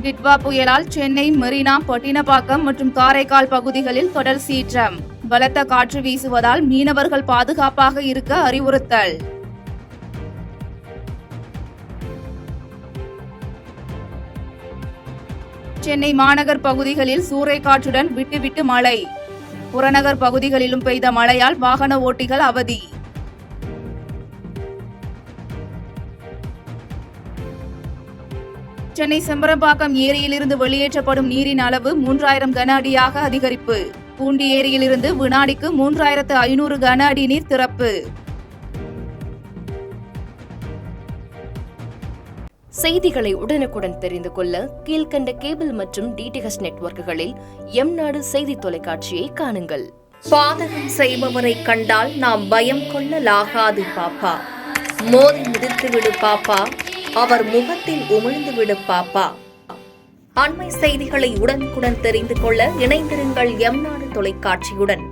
டிட்வா புயலால் சென்னை, மெரினா, பட்டினப்பாக்கம் மற்றும் காரைக்கால் பகுதிகளில் தொடர் சீற்றம். பலத்த காற்று வீசுவதால் மீனவர்கள் பாதுகாப்பாக இருக்க அறிவுறுத்தல். சென்னை மாநகர் பகுதிகளில் சூறைக்காற்றுடன் விட்டு மழை. புறநகர் பகுதிகளிலும் பெய்த மழையால் வாகன ஓட்டிகள் அவதி. சென்னை செம்பரம்பாக்கம் ஏரியிலிருந்து வெளியேற்றப்படும் நீரின் அளவு 3000 கன அடியாக அதிகரிப்பு. பூண்டி ஏரியிலிருந்து வினாடிக்கு 3500 கன அடி நீர் திறப்பு. செய்திகளை உடனுக்குடன் தெரிந்து கொள்ள கீழ்கண்ட கேபிள் மற்றும் டிடிஎச் நெட்வொர்க்குகளில் எம்நாடு செய்தி தொலைக்காட்சியை காணுங்கள். பாதகம் செய்பவரை கண்டால் நாம் பயம் கொள்ளலாகாது பாப்பா. மோதி மிதித்துவிடு பாப்பா, அவர் முகத்தில் உமிழ்ந்துவிடு பாப்பா. அண்மை செய்திகளை உடனுக்குடன் தெரிந்து கொள்ள இணைந்திருங்கள் எம்நாடு தொலைக்காட்சியுடன்.